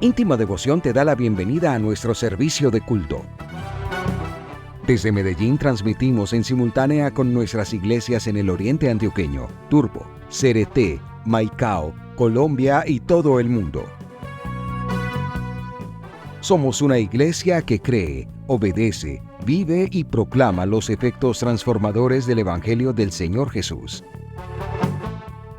Íntima Devoción te da la bienvenida a nuestro servicio de culto. Desde Medellín transmitimos en simultánea con nuestras iglesias en el oriente antioqueño, Turbo, Cereté, Maicao, Colombia y todo el mundo. Somos una iglesia que cree, obedece, vive y proclama los efectos transformadores del Evangelio del Señor Jesús.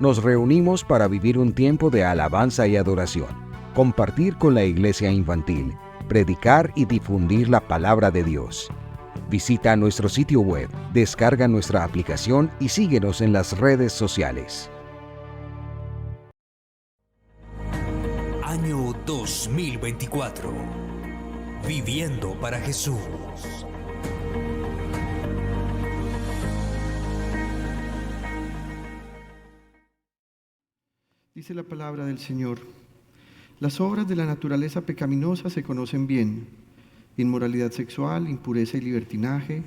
Nos reunimos para vivir un tiempo de alabanza y adoración, compartir con la iglesia infantil, predicar y difundir la palabra de Dios. Visita nuestro sitio web, descarga nuestra aplicación y síguenos en las redes sociales. Año 2024. Viviendo para Jesús. Dice la palabra del Señor: las obras de la naturaleza pecaminosa se conocen bien: inmoralidad sexual, impureza y libertinaje,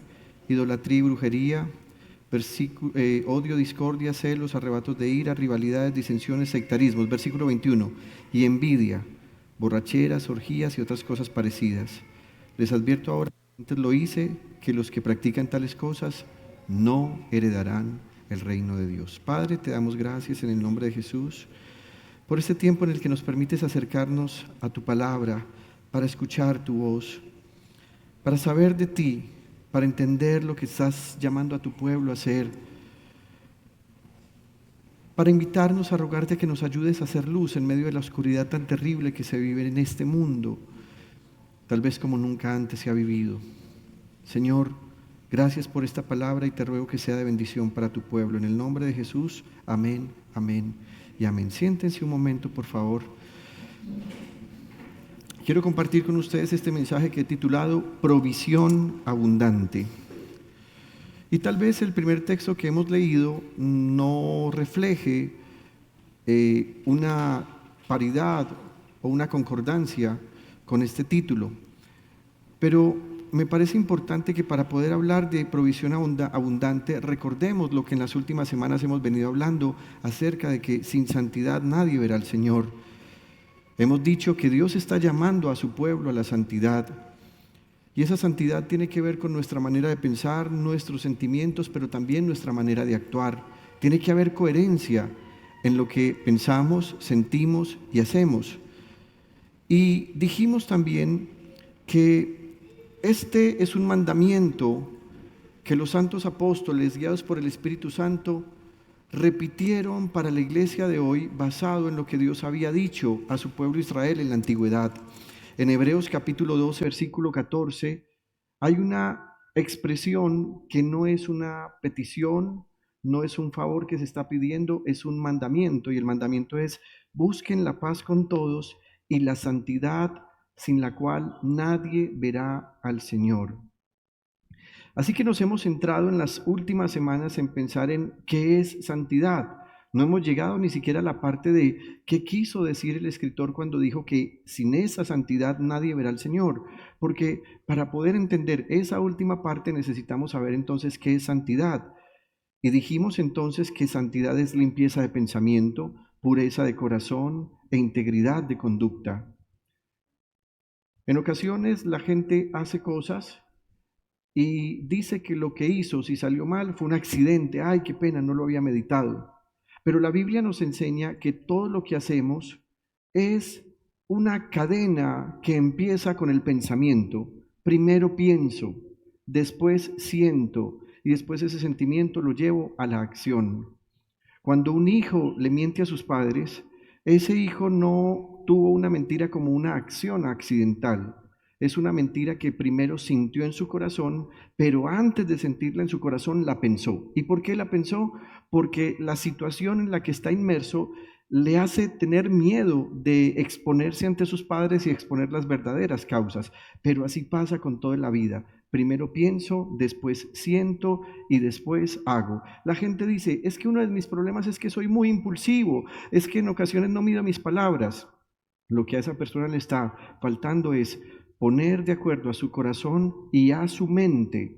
idolatría y brujería, odio, discordia, celos, arrebatos de ira, rivalidades, disensiones, sectarismos. Versículo 21. Y envidia, borracheras, orgías y otras cosas parecidas. Les advierto ahora, antes lo hice, que los que practican tales cosas no heredarán el reino de Dios. Padre, te damos gracias en el nombre de Jesús por este tiempo en el que nos permites acercarnos a tu palabra para escuchar tu voz, para saber de ti, para entender lo que estás llamando a tu pueblo a hacer, para invitarnos a rogarte que nos ayudes a hacer luz en medio de la oscuridad tan terrible que se vive en este mundo, tal vez como nunca antes se ha vivido. Señor, gracias por esta palabra y te ruego que sea de bendición para tu pueblo. En el nombre de Jesús, amén, amén y amén. Siéntense un momento, por favor. Quiero compartir con ustedes este mensaje que he titulado Provisión Abundante. Y tal vez el primer texto que hemos leído no refleje una paridad o una concordancia con este título, pero me parece importante que para poder hablar de provisión abundante recordemos lo que en las últimas semanas hemos venido hablando acerca de que sin santidad nadie verá al Señor. Hemos dicho que Dios está llamando a su pueblo a la santidad, y esa santidad tiene que ver con nuestra manera de pensar, nuestros sentimientos, pero también nuestra manera de actuar. Tiene que haber coherencia en lo que pensamos, sentimos y hacemos. Y dijimos también que este es un mandamiento que los santos apóstoles, guiados por el Espíritu Santo, repitieron para la iglesia de hoy, basado en lo que Dios había dicho a su pueblo Israel en la antigüedad. En Hebreos capítulo 12, versículo 14, hay una expresión que no es una petición, no es un favor que se está pidiendo, es un mandamiento, y el mandamiento es: busquen la paz con todos y la santidad, sin la cual nadie verá al Señor. Así que nos hemos centrado en las últimas semanas en pensar en qué es santidad. No hemos llegado ni siquiera a la parte de qué quiso decir el escritor cuando dijo que sin esa santidad nadie verá al Señor. Porque para poder entender esa última parte necesitamos saber entonces qué es santidad. Y dijimos entonces que santidad es limpieza de pensamiento, pureza de corazón e integridad de conducta. En ocasiones la gente hace cosas y dice que lo que hizo, si salió mal, fue un accidente. Ay, qué pena, no lo había meditado. Pero la Biblia nos enseña que todo lo que hacemos es una cadena que empieza con el pensamiento. Primero pienso, después siento y después ese sentimiento lo llevo a la acción. Cuando un hijo le miente a sus padres, ese hijo no tuvo una mentira como una acción accidental. Es una mentira que primero sintió en su corazón, pero antes de sentirla en su corazón la pensó. ¿Y por qué la pensó? Porque la situación en la que está inmerso le hace tener miedo de exponerse ante sus padres y exponer las verdaderas causas. Pero así pasa con toda la vida. Primero pienso, después siento y después hago. La gente dice: es que uno de mis problemas es que soy muy impulsivo, es que en ocasiones no mido mis palabras. Lo que a esa persona le está faltando es poner de acuerdo a su corazón y a su mente.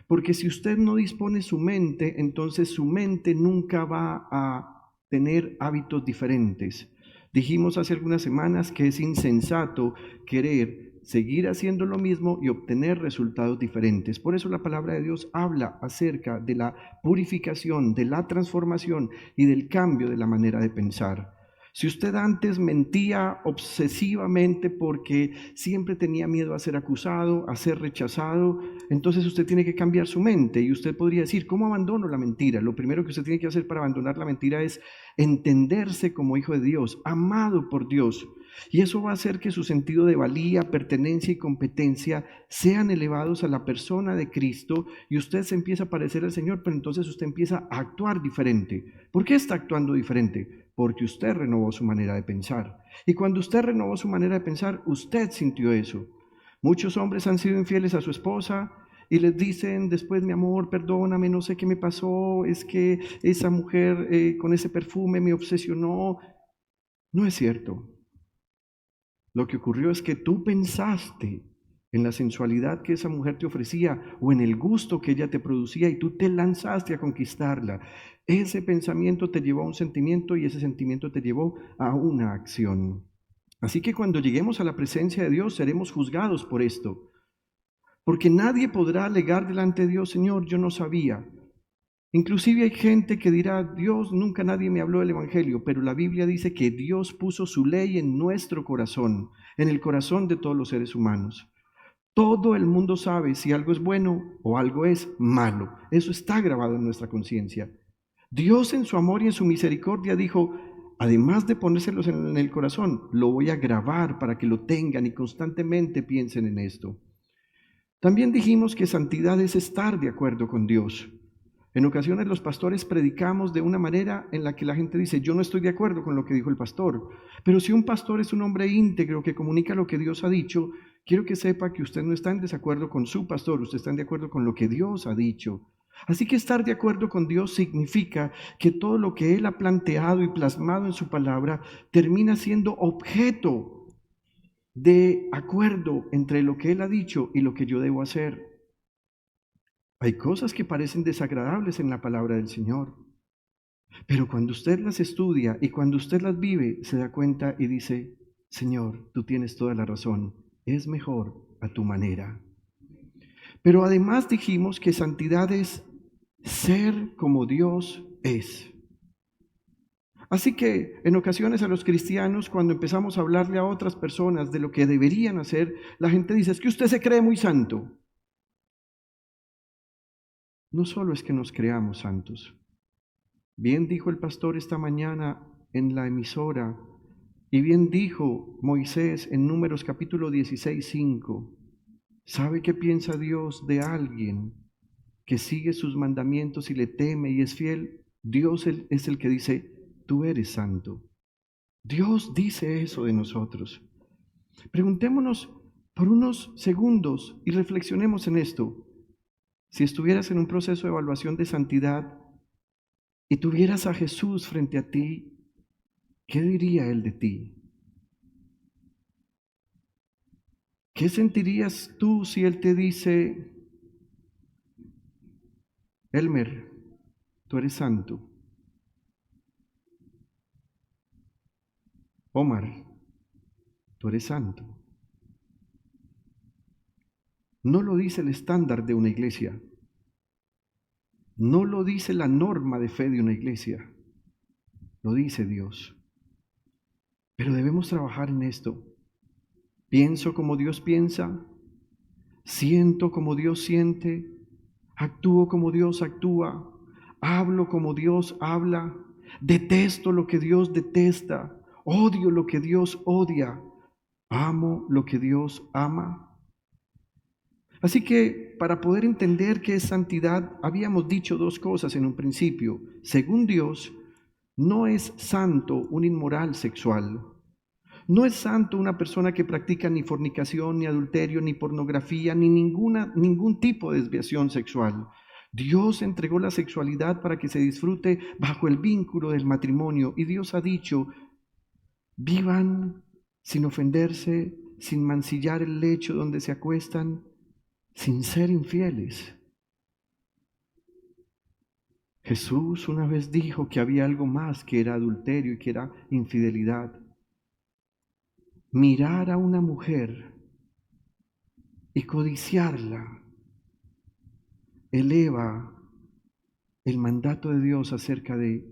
Porque si usted no dispone su mente, entonces su mente nunca va a tener hábitos diferentes. Dijimos hace algunas semanas que es insensato querer seguir haciendo lo mismo y obtener resultados diferentes. Por eso la palabra de Dios habla acerca de la purificación, de la transformación y del cambio de la manera de pensar. Si usted antes mentía obsesivamente porque siempre tenía miedo a ser acusado, a ser rechazado, entonces usted tiene que cambiar su mente y usted podría decir, ¿cómo abandono la mentira? Lo primero que usted tiene que hacer para abandonar la mentira es entenderse como hijo de Dios, amado por Dios. Y eso va a hacer que su sentido de valía, pertenencia y competencia sean elevados a la persona de Cristo y usted se empieza a parecer al Señor, pero entonces usted empieza a actuar diferente. ¿Por qué está actuando diferente? Porque usted renovó su manera de pensar. Y cuando usted renovó su manera de pensar, usted sintió eso. Muchos hombres han sido infieles a su esposa y les dicen después, mi amor, perdóname, no sé qué me pasó, es que esa mujer con ese perfume me obsesionó. No es cierto. Lo que ocurrió es que tú pensaste en la sensualidad que esa mujer te ofrecía o en el gusto que ella te producía y tú te lanzaste a conquistarla. Ese pensamiento te llevó a un sentimiento y ese sentimiento te llevó a una acción. Así que cuando lleguemos a la presencia de Dios seremos juzgados por esto. Porque nadie podrá alegar delante de Dios, Señor, yo no sabía. Inclusive hay gente que dirá, Dios, nunca nadie me habló del Evangelio, pero la Biblia dice que Dios puso su ley en nuestro corazón, en el corazón de todos los seres humanos. Todo el mundo sabe si algo es bueno o algo es malo. Eso está grabado en nuestra conciencia. Dios en su amor y en su misericordia dijo, además de ponérselos en el corazón, lo voy a grabar para que lo tengan y constantemente piensen en esto. También dijimos que santidad es estar de acuerdo con Dios. En ocasiones los pastores predicamos de una manera en la que la gente dice, yo no estoy de acuerdo con lo que dijo el pastor. Pero si un pastor es un hombre íntegro que comunica lo que Dios ha dicho, quiero que sepa que usted no está en desacuerdo con su pastor, usted está de acuerdo con lo que Dios ha dicho. Así que estar de acuerdo con Dios significa que todo lo que Él ha planteado y plasmado en su palabra termina siendo objeto de acuerdo entre lo que Él ha dicho y lo que yo debo hacer. Hay cosas que parecen desagradables en la palabra del Señor, pero cuando usted las estudia y cuando usted las vive, se da cuenta y dice, Señor, tú tienes toda la razón, es mejor a tu manera. Pero además dijimos que santidad es ser como Dios es. Así que en ocasiones a los cristianos, cuando empezamos a hablarle a otras personas de lo que deberían hacer, la gente dice, es que usted se cree muy santo. No solo es que nos creamos santos. Bien dijo el pastor esta mañana en la emisora, y bien dijo Moisés en Números capítulo 16, 5. ¿Sabe qué piensa Dios de alguien que sigue sus mandamientos y le teme y es fiel? Dios es el que dice, tú eres santo. Dios dice eso de nosotros. Preguntémonos por unos segundos y reflexionemos en esto. Si estuvieras en un proceso de evaluación de santidad y tuvieras a Jesús frente a ti, ¿qué diría Él de ti? ¿Qué sentirías tú si Él te dice, Elmer, tú eres santo? Omar, tú eres santo. No lo dice el estándar de una iglesia. No lo dice la norma de fe de una iglesia. Lo dice Dios. Pero debemos trabajar en esto. Pienso como Dios piensa. Siento como Dios siente. Actúo como Dios actúa. Hablo como Dios habla. Detesto lo que Dios detesta. Odio lo que Dios odia. Amo lo que Dios ama. Así que para poder entender qué es santidad, habíamos dicho dos cosas en un principio. Según Dios, no es santo un inmoral sexual. No es santo una persona que practica ni fornicación, ni adulterio, ni pornografía, ni ningún tipo de desviación sexual. Dios entregó la sexualidad para que se disfrute bajo el vínculo del matrimonio. Y Dios ha dicho, vivan sin ofenderse, sin mancillar el lecho donde se acuestan, sin ser infieles. Jesús una vez dijo que había algo más que era adulterio y que era infidelidad. mirar a una mujer y codiciarla eleva el mandato de Dios acerca de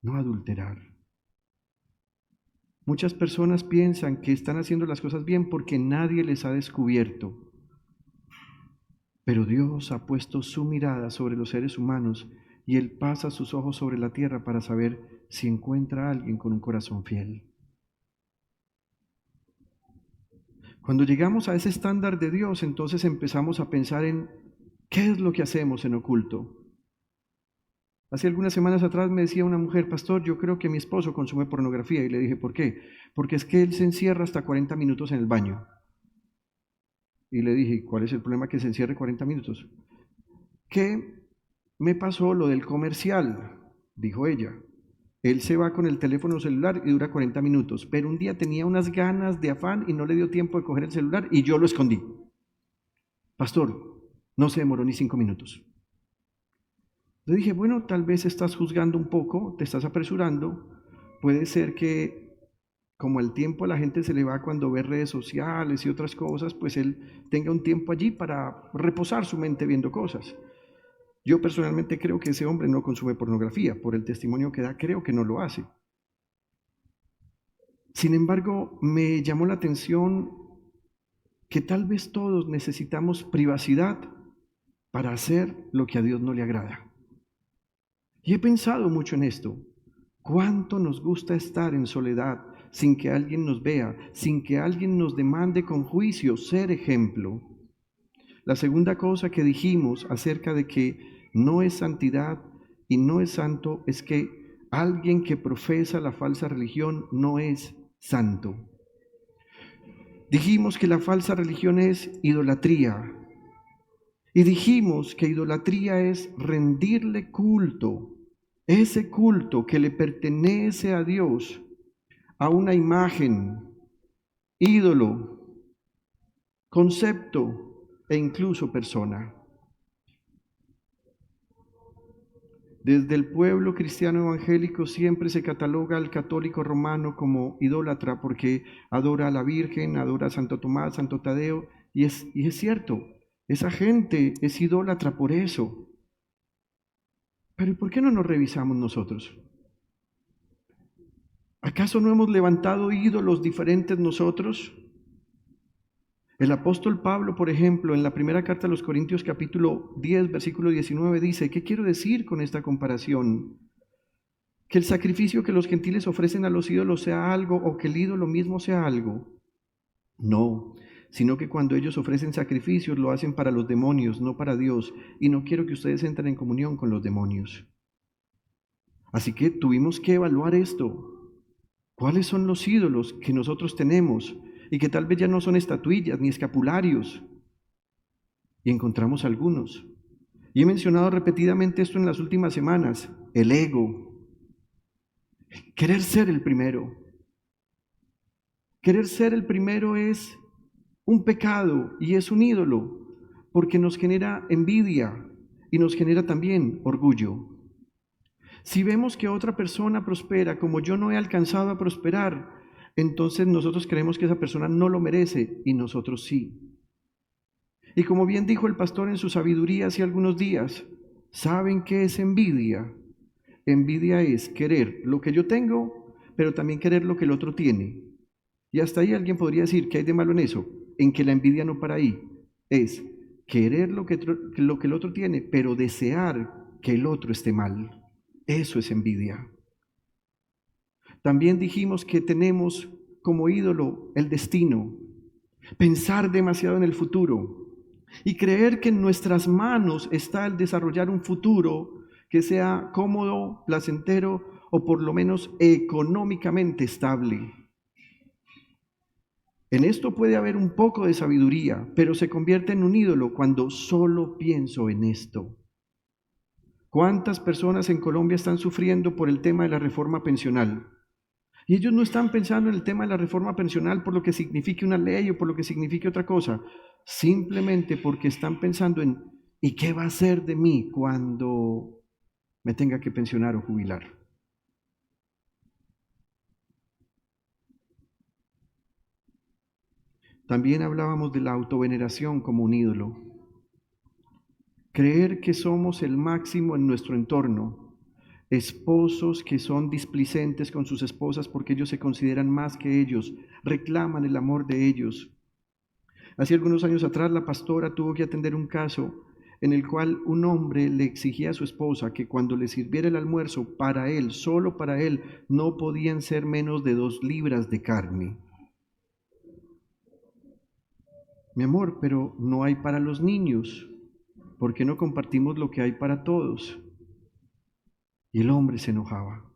no adulterar. Muchas personas piensan que están haciendo las cosas bien porque nadie les ha descubierto. Pero Dios ha puesto su mirada sobre los seres humanos y Él pasa sus ojos sobre la tierra para saber si encuentra a alguien con un corazón fiel. Cuando llegamos a ese estándar de Dios, entonces empezamos a pensar en qué es lo que hacemos en oculto. Hace algunas semanas atrás me decía una mujer: pastor, yo creo que mi esposo consume pornografía. Y le dije: ¿por qué? Porque es que él se encierra hasta 40 minutos en el baño. Y le dije: ¿cuál es el problema que se encierre 40 minutos? ¿Qué me pasó lo del comercial? Dijo ella. Él se va con el teléfono celular y dura 40 minutos, pero un día tenía unas ganas de afán y no le dio tiempo de coger el celular y yo lo escondí. Pastor, no se demoró ni 5 minutos. Le dije: bueno, tal vez estás juzgando un poco, te estás apresurando. Puede ser que como el tiempo a la gente se le va cuando ve redes sociales y otras cosas, pues él tenga un tiempo allí para reposar su mente viendo cosas. Yo personalmente creo que ese hombre no consume pornografía. Por el testimonio que da, creo que no lo hace. Sin embargo, me llamó la atención que tal vez todos necesitamos privacidad para hacer lo que a Dios no le agrada. Y he pensado mucho en esto. ¿Cuánto nos gusta estar en soledad, sin que alguien nos vea, sin que alguien nos demande con juicio ser ejemplo? La segunda cosa que dijimos acerca de que no es santidad y no es santo es que alguien que profesa la falsa religión no es santo. Dijimos que la falsa religión es idolatría. Y dijimos que idolatría es rendirle culto, ese culto que le pertenece a Dios, a una imagen, ídolo, concepto e incluso persona. Desde el pueblo cristiano evangélico siempre se cataloga al católico romano como idólatra porque adora a la Virgen, adora a Santo Tomás, Santo Tadeo, y es cierto, esa gente es idólatra por eso. Pero ¿y por qué no nos revisamos nosotros? ¿Acaso no hemos levantado ídolos diferentes nosotros? El apóstol Pablo, por ejemplo, en la primera carta a los Corintios capítulo 10, versículo 19 dice: ¿qué quiero decir con esta comparación? ¿Que el sacrificio que los gentiles ofrecen a los ídolos sea algo o que el ídolo mismo sea algo? No, sino que cuando ellos ofrecen sacrificios lo hacen para los demonios, no para Dios, y no quiero que ustedes entren en comunión con los demonios. Así que tuvimos que evaluar esto. ¿Cuáles son los ídolos que nosotros tenemos y que tal vez ya no son estatuillas ni escapularios? Y encontramos algunos. Y he mencionado repetidamente esto en las últimas semanas: el ego, querer ser el primero. Querer ser el primero es un pecado y es un ídolo, porque nos genera envidia y nos genera también orgullo. Si vemos que otra persona prospera como yo no he alcanzado a prosperar, entonces nosotros creemos que esa persona no lo merece y nosotros sí. Y como bien dijo el pastor en su sabiduría hace algunos días, ¿saben qué es envidia? Envidia es querer lo que yo tengo, pero también querer lo que el otro tiene. Y hasta ahí alguien podría decir: ¿qué hay de malo en eso? En que la envidia no para ahí. Es querer lo que el otro tiene, pero desear que el otro esté mal. Eso es envidia. También dijimos que tenemos como ídolo el destino, pensar demasiado en el futuro y creer que en nuestras manos está el desarrollar un futuro que sea cómodo, placentero o por lo menos económicamente estable. En esto puede haber un poco de sabiduría, pero se convierte en un ídolo cuando solo pienso en esto. ¿Cuántas personas en Colombia están sufriendo por el tema de la reforma pensional? Y ellos no están pensando en el tema de la reforma pensional por lo que signifique una ley o por lo que signifique otra cosa, simplemente porque están pensando en ¿y qué va a ser de mí cuando me tenga que pensionar o jubilar? También hablábamos de la autoveneración como un ídolo. Creer que somos el máximo en nuestro entorno. Esposos que son displicentes con sus esposas porque ellos se consideran más que ellos, reclaman el amor de ellos. Hace algunos años atrás la pastora tuvo que atender un caso en el cual un hombre le exigía a su esposa que cuando le sirviera el almuerzo para él, solo para él, no podían ser menos de 2 libras de carne. Mi amor, pero no hay para los niños. ¿Por qué no compartimos lo que hay para todos? Y el hombre se enojaba.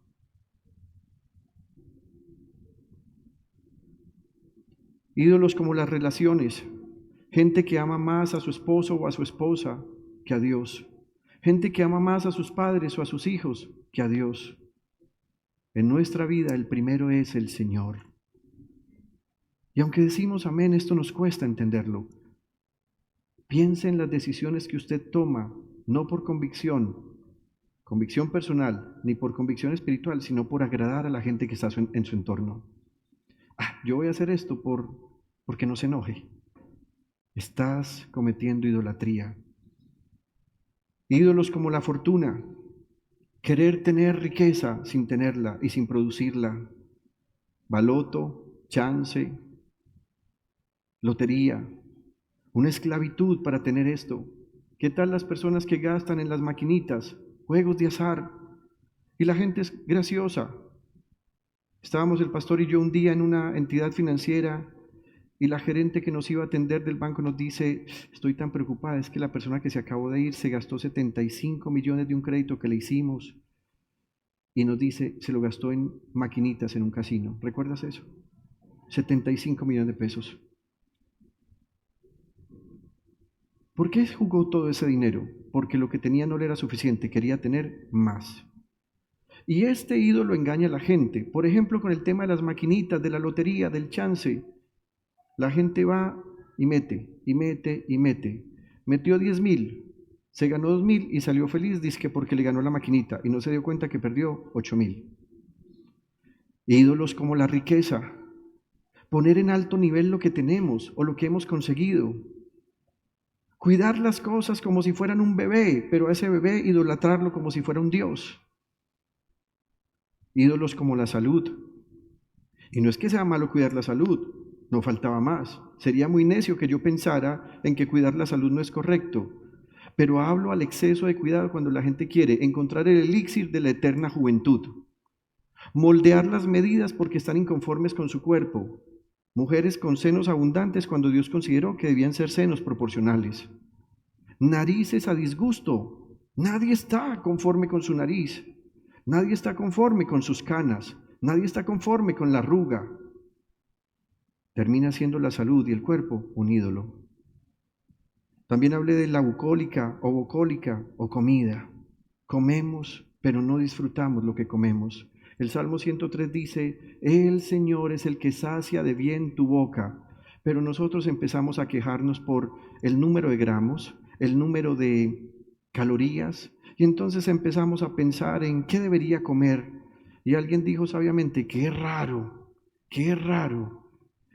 Ídolos como las relaciones, gente que ama más a su esposo o a su esposa que a Dios, gente que ama más a sus padres o a sus hijos que a Dios. En nuestra vida el primero es el Señor. Y aunque decimos amén, esto nos cuesta entenderlo. Piense en las decisiones que usted toma, no por convicción personal, ni por convicción espiritual, sino por agradar a la gente que está en su entorno. Yo voy a hacer esto porque no se enoje. Estás cometiendo idolatría. Ídolos como la fortuna, querer tener riqueza sin tenerla y sin producirla. Baloto, chance, lotería, una esclavitud para tener esto. ¿Qué tal las personas que gastan en las maquinitas, juegos de azar? Y la gente es graciosa. Estábamos el pastor y yo un día en una entidad financiera y la gerente que nos iba a atender del banco nos dice: estoy tan preocupada, es que la persona que se acabó de ir se gastó 75 millones de un crédito que le hicimos. Y nos dice, se lo gastó en maquinitas en un casino. ¿Recuerdas eso? 75 millones de pesos. ¿Por qué jugó todo ese dinero? Porque lo que tenía no le era suficiente, quería tener más. Y este ídolo engaña a la gente. Por ejemplo, con el tema de las maquinitas, de la lotería, del chance. La gente va y mete, y mete, y mete. Metió 10,000, se ganó 2,000 y salió feliz, dizque porque le ganó la maquinita y no se dio cuenta que perdió 8,000. Ídolos como la riqueza. Poner en alto nivel lo que tenemos o lo que hemos conseguido. Cuidar las cosas como si fueran un bebé, pero a ese bebé idolatrarlo como si fuera un Dios. Ídolos como la salud. Y no es que sea malo cuidar la salud, no faltaba más. Sería muy necio que yo pensara en que cuidar la salud no es correcto. Pero hablo al exceso de cuidado cuando la gente quiere encontrar el elixir de la eterna juventud. Moldear las medidas porque están inconformes con su cuerpo. Mujeres con senos abundantes cuando Dios consideró que debían ser senos proporcionales. Narices a disgusto. Nadie está conforme con su nariz. Nadie está conforme con sus canas. Nadie está conforme con la arruga. Termina siendo la salud y el cuerpo un ídolo. También hablé de la bucólica o comida. Comemos, pero no disfrutamos lo que comemos. El Salmo 103 dice, el Señor es el que sacia de bien tu boca. Pero nosotros empezamos a quejarnos por el número de gramos, el número de calorías, y entonces empezamos a pensar en qué debería comer. Y alguien dijo sabiamente, qué raro.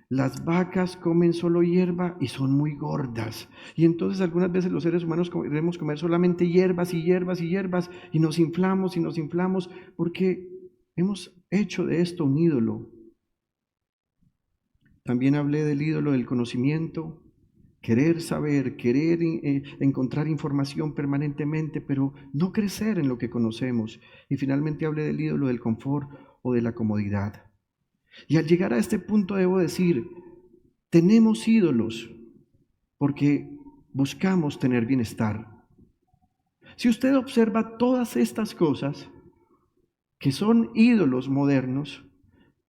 Las vacas comen solo hierba y son muy gordas. Y entonces algunas veces los seres humanos queremos comer solamente hierbas y nos inflamos porque hemos hecho de esto un ídolo. También hablé del ídolo del conocimiento, querer saber, querer encontrar información permanentemente, pero no crecer en lo que conocemos. Y finalmente hablé del ídolo del confort o de la comodidad. Y al llegar a este punto debo decir, tenemos ídolos porque buscamos tener bienestar. Si usted observa todas estas cosas, que son ídolos modernos,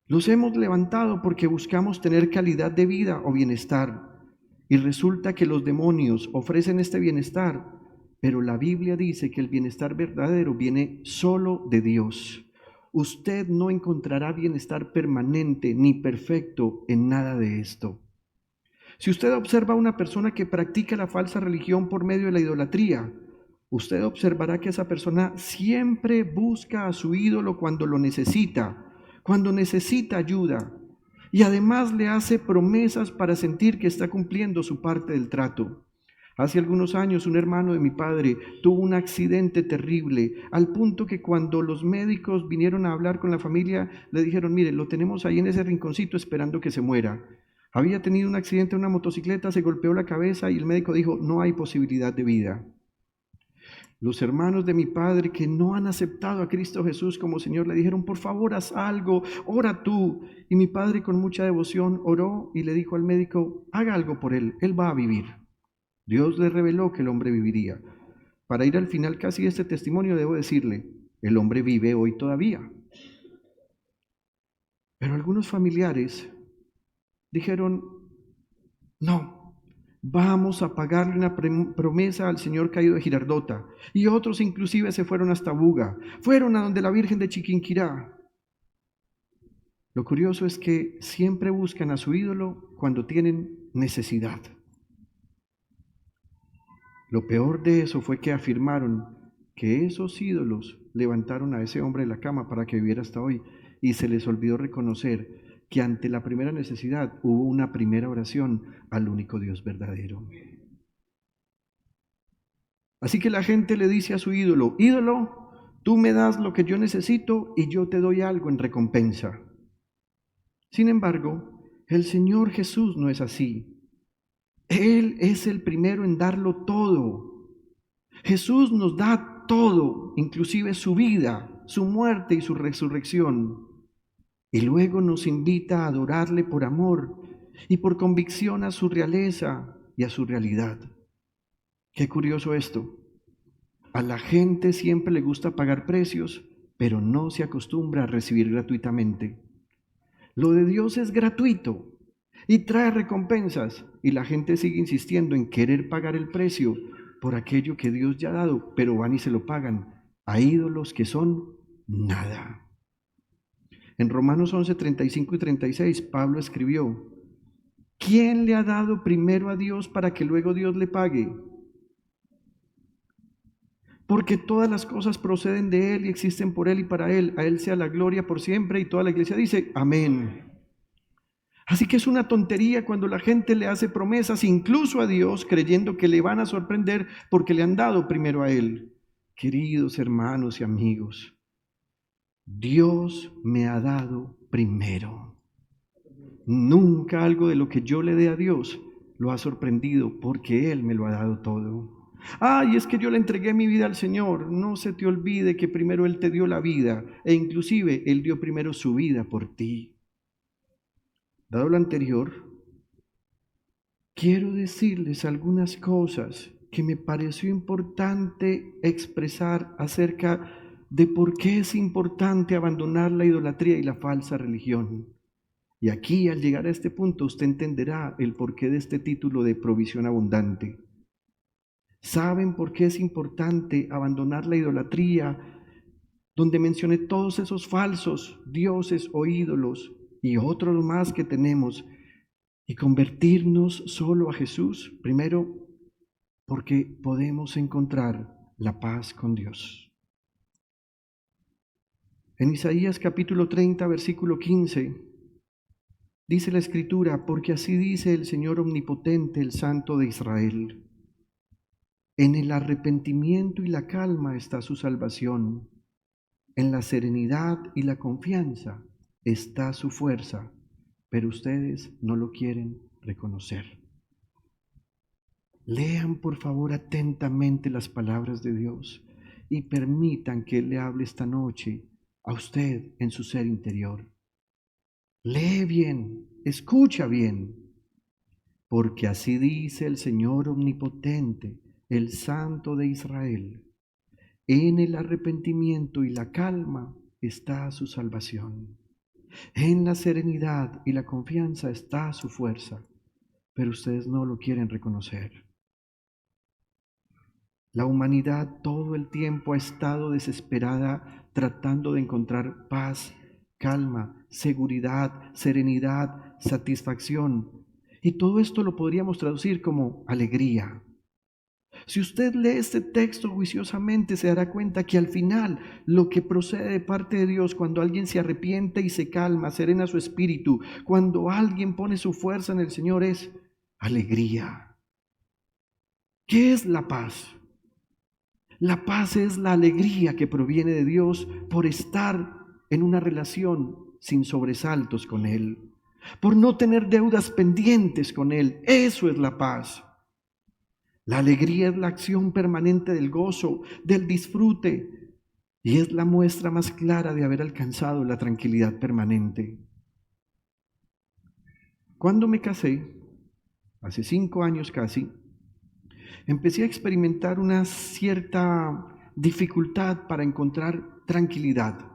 los hemos levantado porque buscamos tener calidad de vida o bienestar. Y resulta que los demonios ofrecen este bienestar, pero la Biblia dice que el bienestar verdadero viene solo de Dios. Usted no encontrará bienestar permanente ni perfecto en nada de esto. Si usted observa a una persona que practica la falsa religión por medio de la idolatría, usted observará que esa persona siempre busca a su ídolo cuando lo necesita, cuando necesita ayuda. y además le hace promesas para sentir que está cumpliendo su parte del trato. Hace algunos años un hermano de mi padre tuvo un accidente terrible, al punto que cuando los médicos vinieron a hablar con la familia, le dijeron, mire, lo tenemos ahí en ese rinconcito esperando que se muera. Había tenido un accidente en una motocicleta, se golpeó la cabeza y el médico dijo, no hay posibilidad de vida. Los hermanos de mi padre que no han aceptado a Cristo Jesús como Señor le dijeron, por favor, haz algo, ora tú. Y mi padre con mucha devoción oró y le dijo al médico, haga algo por él va a vivir. Dios le reveló que el hombre viviría. Para ir al final casi de este testimonio debo decirle, el hombre vive hoy todavía. Pero algunos familiares dijeron, no, vamos a pagarle una promesa al señor caído de Girardota. Y otros inclusive se fueron hasta Buga, fueron a donde la Virgen de Chiquinquirá. Lo curioso es que siempre buscan a su ídolo cuando tienen necesidad. Lo peor de eso fue que afirmaron que esos ídolos levantaron a ese hombre de la cama para que viviera hasta hoy y se les olvidó reconocer que ante la primera necesidad hubo una primera oración al único Dios verdadero. Así que la gente le dice a su ídolo, ídolo, tú me das lo que yo necesito y yo te doy algo en recompensa. Sin embargo, el Señor Jesús no es así. Él es el primero en darlo todo. Jesús nos da todo, inclusive su vida, su muerte y su resurrección. Y luego nos invita a adorarle por amor y por convicción a su realeza y a su realidad. Qué curioso esto. A la gente siempre le gusta pagar precios, pero no se acostumbra a recibir gratuitamente. Lo de Dios es gratuito y trae recompensas, y la gente sigue insistiendo en querer pagar el precio por aquello que Dios ya ha dado, pero van y se lo pagan a ídolos que son nada. En Romanos 11, 35 y 36, Pablo escribió, ¿quién le ha dado primero a Dios para que luego Dios le pague? Porque todas las cosas proceden de Él y existen por Él y para Él. A Él sea la gloria por siempre. Y toda la iglesia dice, amén. Así que es una tontería cuando la gente le hace promesas, incluso a Dios, creyendo que le van a sorprender porque le han dado primero a Él. Queridos hermanos y amigos, Dios me ha dado primero. Nunca algo de lo que yo le dé a Dios lo ha sorprendido porque Él me lo ha dado todo. Y es que yo le entregué mi vida al Señor. No se te olvide que primero Él te dio la vida e inclusive Él dio primero su vida por ti. Dado lo anterior, quiero decirles algunas cosas que me pareció importante expresar acerca de por qué es importante abandonar la idolatría y la falsa religión. Y aquí, al llegar a este punto, usted entenderá el porqué de este título de provisión abundante. ¿Saben por qué es importante abandonar la idolatría, donde mencioné todos esos falsos dioses o ídolos y otros más que tenemos, y convertirnos solo a Jesús? Primero, porque podemos encontrar la paz con Dios. En Isaías capítulo 30, versículo 15, dice la Escritura, porque así dice el Señor omnipotente, el Santo de Israel, en el arrepentimiento y la calma está su salvación, en la serenidad y la confianza está su fuerza, pero ustedes no lo quieren reconocer. Lean por favor atentamente las palabras de Dios y permitan que Él le hable esta noche a usted en su ser interior. Lee bien, escucha bien, porque así dice el Señor omnipotente, el Santo de Israel, en el arrepentimiento y la calma está su salvación. En la serenidad y la confianza está su fuerza, pero ustedes no lo quieren reconocer. La humanidad todo el tiempo ha estado desesperada tratando de encontrar paz, calma, seguridad, serenidad, satisfacción. Y todo esto lo podríamos traducir como alegría. Si usted lee este texto juiciosamente, se dará cuenta que al final lo que procede de parte de Dios, cuando alguien se arrepiente y se calma, serena su espíritu, cuando alguien pone su fuerza en el Señor, es alegría. ¿Qué es la paz? La paz es la alegría que proviene de Dios por estar en una relación sin sobresaltos con Él, por no tener deudas pendientes con Él. Eso es la paz. La alegría es la acción permanente del gozo, del disfrute, y es la muestra más clara de haber alcanzado la tranquilidad permanente. Cuando me casé, hace 5 años casi, empecé a experimentar una cierta dificultad para encontrar tranquilidad.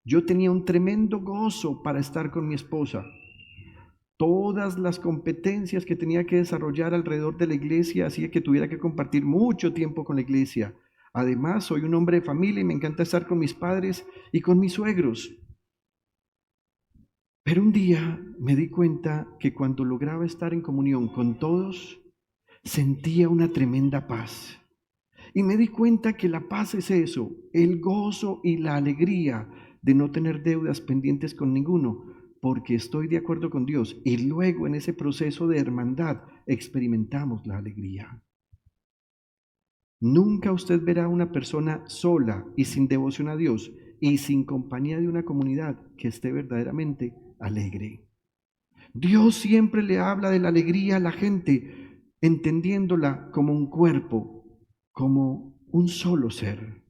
Yo tenía un tremendo gozo para estar con mi esposa. Todas las competencias que tenía que desarrollar alrededor de la iglesia hacía que tuviera que compartir mucho tiempo con la iglesia. Además, soy un hombre de familia y me encanta estar con mis padres y con mis suegros. Pero un día me di cuenta que cuando lograba estar en comunión con todos, sentía una tremenda paz. Y me di cuenta que la paz es eso, el gozo y la alegría de no tener deudas pendientes con ninguno, porque estoy de acuerdo con Dios. Y luego en ese proceso de hermandad experimentamos la alegría. Nunca usted verá a una persona sola y sin devoción a Dios y sin compañía de una comunidad que esté verdaderamente alegre. Dios siempre le habla de la alegría a la gente, entendiéndola como un cuerpo, como un solo ser.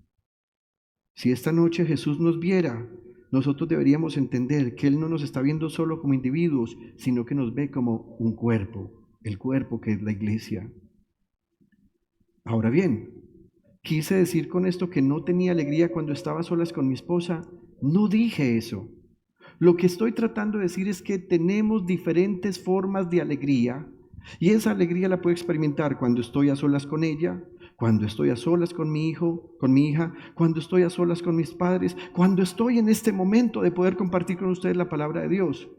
Si esta noche Jesús nos viera, nosotros deberíamos entender que Él no nos está viendo solo como individuos, sino que nos ve como un cuerpo, el cuerpo que es la iglesia. Ahora bien, quise decir con esto que no tenía alegría cuando estaba a solas con mi esposa. No dije eso. Lo que estoy tratando de decir es que tenemos diferentes formas de alegría y esa alegría la puedo experimentar cuando estoy a solas con ella, cuando estoy a solas con mi hijo, con mi hija, cuando estoy a solas con mis padres, cuando estoy en este momento de poder compartir con ustedes la palabra de Dios.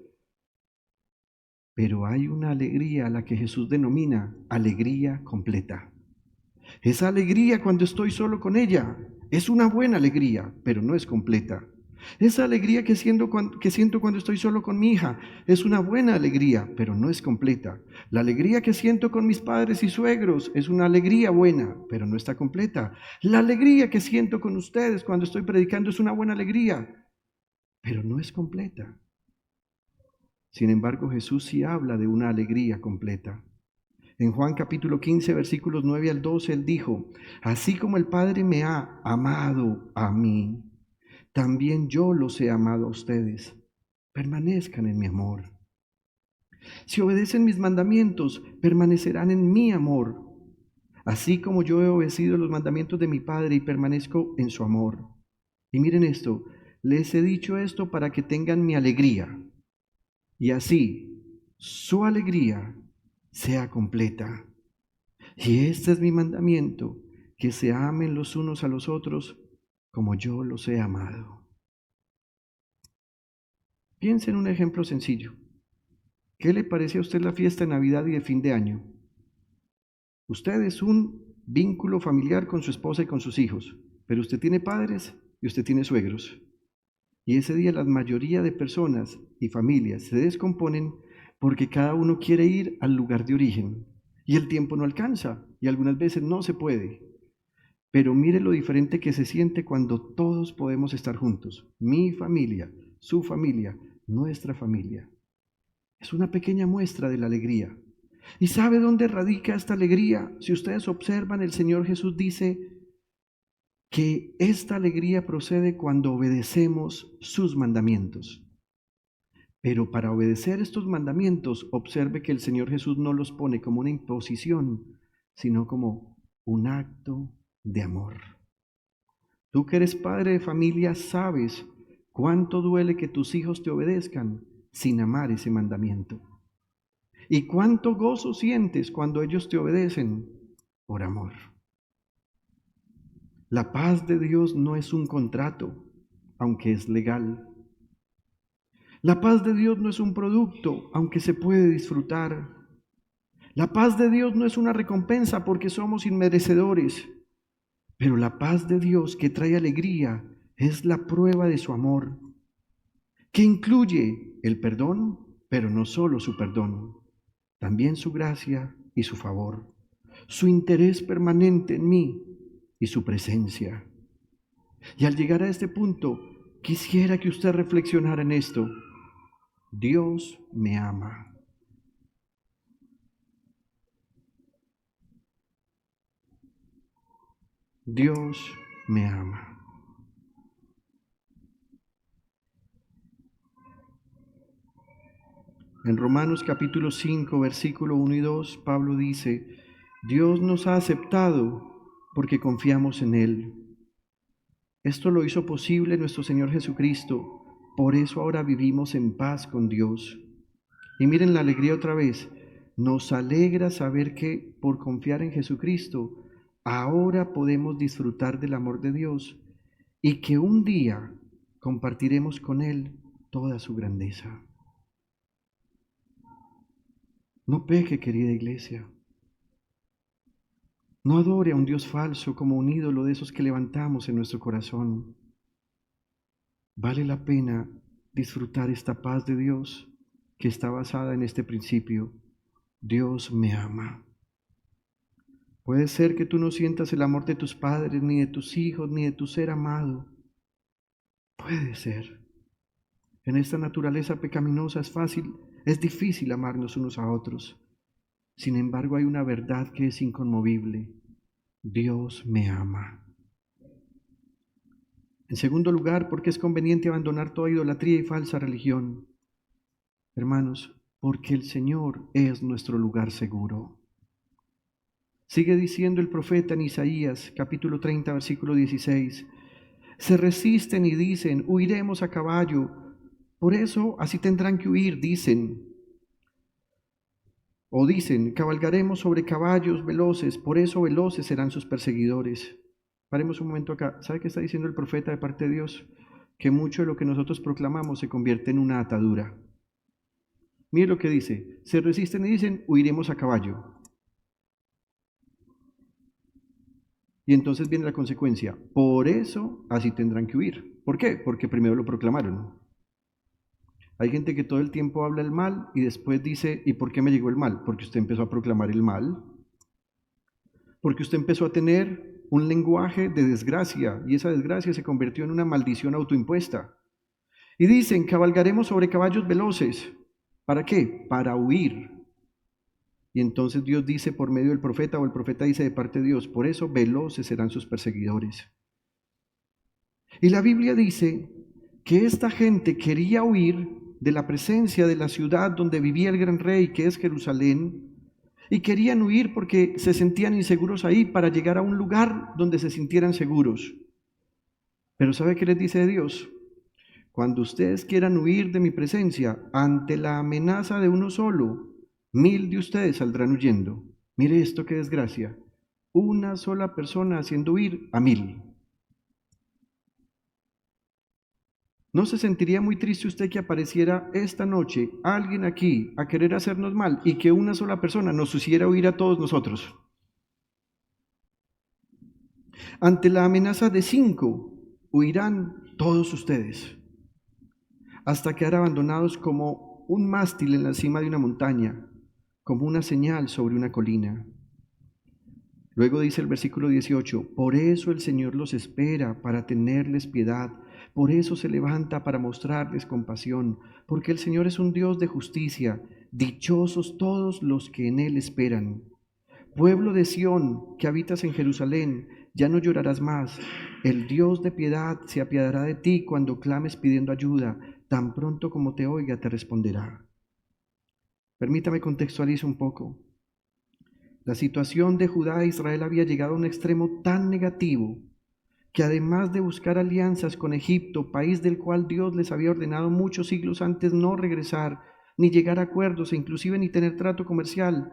Pero hay una alegría a la que Jesús denomina alegría completa. Esa alegría cuando estoy solo con ella es una buena alegría, pero no es completa. Esa alegría que siento cuando estoy solo con mi hija es una buena alegría, pero no es completa. La alegría que siento con mis padres y suegros es una alegría buena, pero no está completa. La alegría que siento con ustedes cuando estoy predicando es una buena alegría, pero no es completa. Sin embargo, Jesús sí habla de una alegría completa. En Juan capítulo 15, versículos 9 al 12, Él dijo: así como el Padre me ha amado a mí, también yo los he amado a ustedes. Permanezcan en mi amor. Si obedecen mis mandamientos, permanecerán en mi amor, así como yo he obedecido los mandamientos de mi Padre y permanezco en su amor. Y miren esto, les he dicho esto para que tengan mi alegría, y así su alegría sea completa. Y este es mi mandamiento, que se amen los unos a los otros como yo los he amado. Piense en un ejemplo sencillo. ¿Qué le parece a usted la fiesta de Navidad y de fin de año? Usted es un vínculo familiar con su esposa y con sus hijos, pero usted tiene padres y usted tiene suegros. Y ese día la mayoría de personas y familias se descomponen porque cada uno quiere ir al lugar de origen y el tiempo no alcanza y algunas veces no se puede. Pero mire lo diferente que se siente cuando todos podemos estar juntos. Mi familia, su familia, nuestra familia. Es una pequeña muestra de la alegría. ¿Y sabe dónde radica esta alegría? Si ustedes observan, el Señor Jesús dice que esta alegría procede cuando obedecemos sus mandamientos. Pero para obedecer estos mandamientos, observe que el Señor Jesús no los pone como una imposición, sino como un acto de amor. Tú que eres padre de familia sabes cuánto duele que tus hijos te obedezcan sin amar ese mandamiento. Y cuánto gozo sientes cuando ellos te obedecen por amor. La paz de Dios no es un contrato, aunque es legal. La paz de Dios no es un producto, aunque se puede disfrutar. La paz de Dios no es una recompensa porque somos inmerecedores, pero la paz de Dios que trae alegría es la prueba de su amor, que incluye el perdón, pero no solo su perdón, también su gracia y su favor, su interés permanente en mí y su presencia. Y al llegar a este punto, quisiera que usted reflexionara en esto. Dios me ama. Dios me ama. En Romanos capítulo 5, versículo 1 y 2, Pablo dice, Dios nos ha aceptado porque confiamos en Él. Esto lo hizo posible nuestro Señor Jesucristo, por eso ahora vivimos en paz con Dios. Y miren la alegría otra vez, nos alegra saber que por confiar en Jesucristo, ahora podemos disfrutar del amor de Dios y que un día compartiremos con Él toda su grandeza. No peque, querida iglesia. No adore a un Dios falso como un ídolo de esos que levantamos en nuestro corazón. Vale la pena disfrutar esta paz de Dios que está basada en este principio. Dios me ama. Puede ser que tú no sientas el amor de tus padres, ni de tus hijos, ni de tu ser amado. Puede ser. En esta naturaleza pecaminosa es difícil amarnos unos a otros. Sin embargo, hay una verdad que es inconmovible. Dios me ama. En segundo lugar, porque es conveniente abandonar toda idolatría y falsa religión. Hermanos, porque el Señor es nuestro lugar seguro. Sigue diciendo el profeta en Isaías, capítulo 30, versículo 16. Se resisten y dicen, huiremos a caballo. Por eso así tendrán que huir, dicen. O dicen, cabalgaremos sobre caballos veloces, por eso veloces serán sus perseguidores. Paremos un momento acá. ¿Sabe qué está diciendo el profeta de parte de Dios? Que mucho de lo que nosotros proclamamos se convierte en una atadura. Mire lo que dice. Se resisten y dicen, huiremos a caballo. Y entonces viene la consecuencia. Por eso así tendrán que huir. ¿Por qué? Porque primero lo proclamaron. Hay gente que todo el tiempo habla el mal y después dice, ¿y por qué me llegó el mal? Porque usted empezó a proclamar el mal. Porque usted empezó a tener un lenguaje de desgracia y esa desgracia se convirtió en una maldición autoimpuesta. Y dicen, cabalgaremos sobre caballos veloces. ¿Para qué? Para huir. Y entonces Dios dice por medio del profeta o el profeta dice de parte de Dios, por eso veloces serán sus perseguidores. Y la Biblia dice que esta gente quería huir de la presencia de la ciudad donde vivía el gran rey, que es Jerusalén, y querían huir porque se sentían inseguros ahí para llegar a un lugar donde se sintieran seguros. Pero ¿sabe qué les dice Dios? Cuando ustedes quieran huir de mi presencia, ante la amenaza de uno solo, 1000 de ustedes saldrán huyendo. Mire esto, qué desgracia. Una sola persona haciendo huir a 1000. ¿No se sentiría muy triste usted que apareciera esta noche alguien aquí a querer hacernos mal y que una sola persona nos hiciera huir a todos nosotros? Ante la amenaza de 5, huirán todos ustedes, hasta quedar abandonados como un mástil en la cima de una montaña, como una señal sobre una colina. Luego dice el versículo 18, por eso el Señor los espera para tenerles piedad, por eso se levanta para mostrarles compasión, porque el Señor es un Dios de justicia, dichosos todos los que en Él esperan. Pueblo de Sión, que habitas en Jerusalén, ya no llorarás más, el Dios de piedad se apiadará de ti cuando clames pidiendo ayuda, tan pronto como te oiga te responderá. Permítame contextualizar un poco. La situación de Judá e Israel había llegado a un extremo tan negativo que además de buscar alianzas con Egipto, país del cual Dios les había ordenado muchos siglos antes no regresar, ni llegar a acuerdos e inclusive ni tener trato comercial,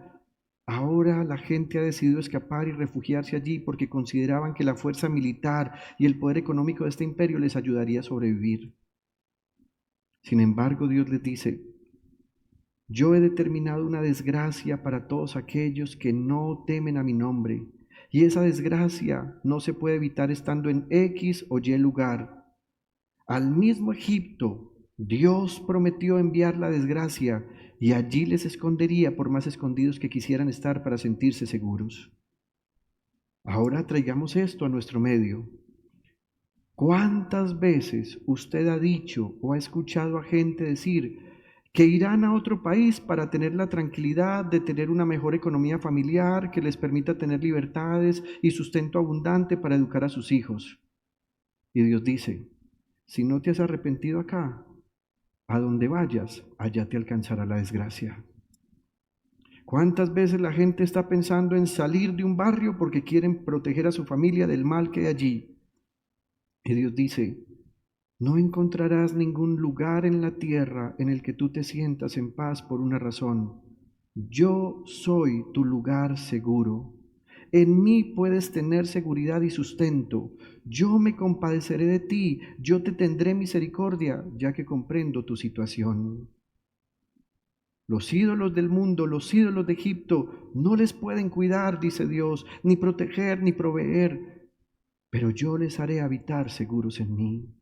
ahora la gente ha decidido escapar y refugiarse allí porque consideraban que la fuerza militar y el poder económico de este imperio les ayudaría a sobrevivir. Sin embargo, Dios les dice, Yo he determinado una desgracia para todos aquellos que no temen a mi nombre, y esa desgracia no se puede evitar estando en X o Y lugar. Al mismo Egipto, Dios prometió enviar la desgracia, y allí les escondería por más escondidos que quisieran estar para sentirse seguros. Ahora traigamos esto a nuestro medio. ¿Cuántas veces usted ha dicho o ha escuchado a gente decir que irán a otro país para tener la tranquilidad de tener una mejor economía familiar que les permita tener libertades y sustento abundante para educar a sus hijos? Y Dios dice, si no te has arrepentido acá, a donde vayas, allá te alcanzará la desgracia. ¿Cuántas veces la gente está pensando en salir de un barrio porque quieren proteger a su familia del mal que hay allí? Y Dios dice, no encontrarás ningún lugar en la tierra en el que tú te sientas en paz por una razón. Yo soy tu lugar seguro. En mí puedes tener seguridad y sustento. Yo me compadeceré de ti, yo te tendré misericordia, ya que comprendo tu situación. Los ídolos del mundo, los ídolos de Egipto, no les pueden cuidar, dice Dios, ni proteger, ni proveer, pero yo les haré habitar seguros en mí.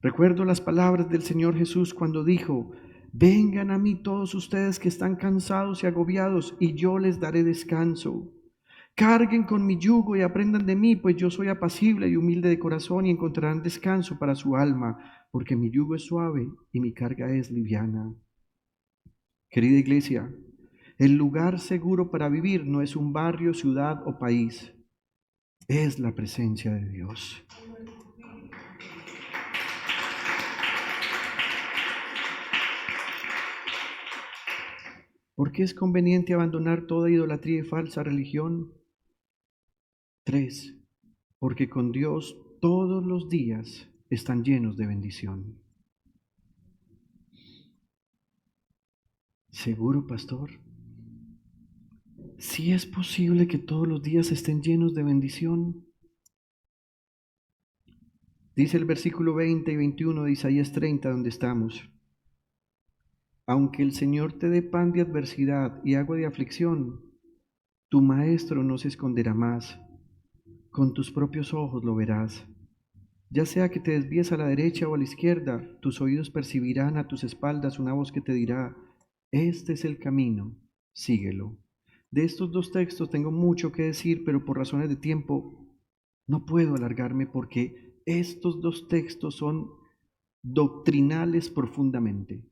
Recuerdo las palabras del Señor Jesús cuando dijo, vengan a mí todos ustedes que están cansados y agobiados, y yo les daré descanso. Carguen con mi yugo y aprendan de mí, pues yo soy apacible y humilde de corazón, y encontrarán descanso para su alma, porque mi yugo es suave y mi carga es liviana. Querida iglesia, el lugar seguro para vivir no es un barrio, ciudad o país. Es la presencia de Dios. ¿Por qué es conveniente abandonar toda idolatría y falsa religión? 3. Porque con Dios todos los días están llenos de bendición. ¿Seguro, pastor? ¿Sí es posible que todos los días estén llenos de bendición? Dice el versículo 20 y 21 de Isaías 30, donde estamos. Aunque el Señor te dé pan de adversidad y agua de aflicción, tu maestro no se esconderá más. Con tus propios ojos lo verás. Ya sea que te desvíes a la derecha o a la izquierda, tus oídos percibirán a tus espaldas una voz que te dirá, este es el camino, síguelo. De estos dos textos tengo mucho que decir, pero por razones de tiempo no puedo alargarme porque estos dos textos son doctrinales profundamente.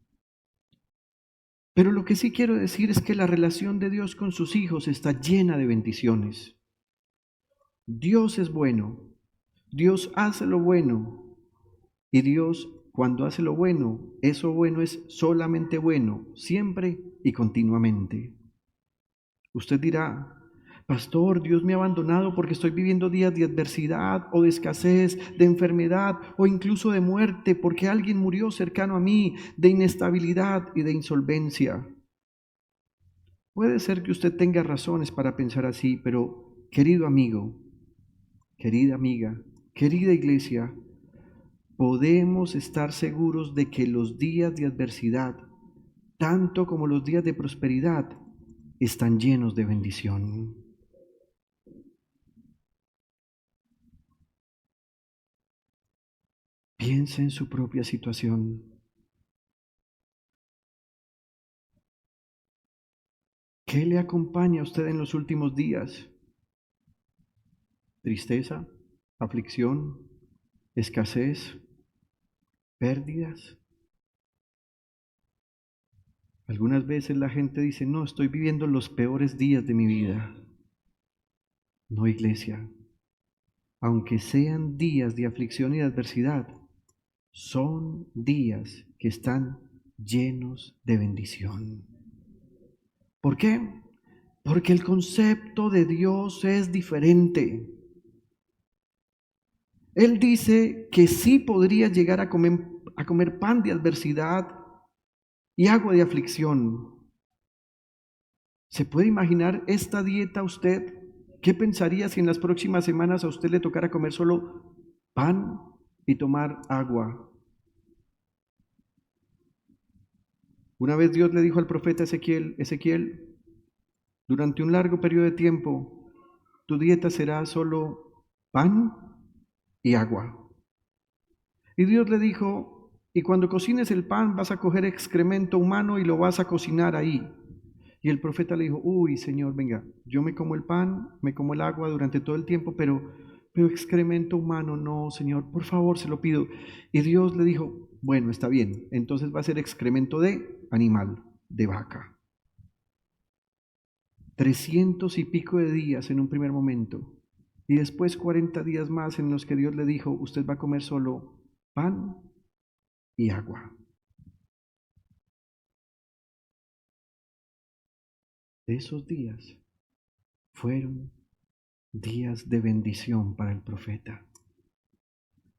Pero lo que sí quiero decir es que la relación de Dios con sus hijos está llena de bendiciones. Dios es bueno, Dios hace lo bueno, y Dios cuando hace lo bueno, eso bueno es solamente bueno, siempre y continuamente. Usted dirá, pastor, Dios me ha abandonado porque estoy viviendo días de adversidad o de escasez, de enfermedad o incluso de muerte, porque alguien murió cercano a mí, de inestabilidad y de insolvencia. Puede ser que usted tenga razones para pensar así, pero querido amigo, querida amiga, querida iglesia, podemos estar seguros de que los días de adversidad, tanto como los días de prosperidad, están llenos de bendición. Piensa en su propia situación. ¿Qué le acompaña a usted en los últimos días? ¿Tristeza? ¿Aflicción? ¿Escasez? ¿Pérdidas? Algunas veces la gente dice, no, estoy viviendo los peores días de mi vida. No, iglesia. Aunque sean días de aflicción y de adversidad, son días que están llenos de bendición. ¿Por qué? Porque el concepto de Dios es diferente. Él dice que sí podría llegar a comer pan de adversidad y agua de aflicción. ¿Se puede imaginar esta dieta usted? ¿Qué pensaría si en las próximas semanas a usted le tocara comer solo pan y tomar agua? Una vez Dios le dijo al profeta Ezequiel: Ezequiel, durante un largo periodo de tiempo, tu dieta será solo pan y agua. Y Dios le dijo: y cuando cocines el pan vas a coger excremento humano y lo vas a cocinar ahí. Y el profeta le dijo: uy, Señor, venga, yo me como el pan, me como el agua durante todo el tiempo, pero excremento humano no, Señor, por favor, se lo pido. Y Dios le dijo: bueno, está bien, entonces va a ser excremento de animal, de vaca. 300 y pico de días en un primer momento, y después 40 días más en los que Dios le dijo: usted va a comer solo pan y agua. Esos días fueron días de bendición para el profeta.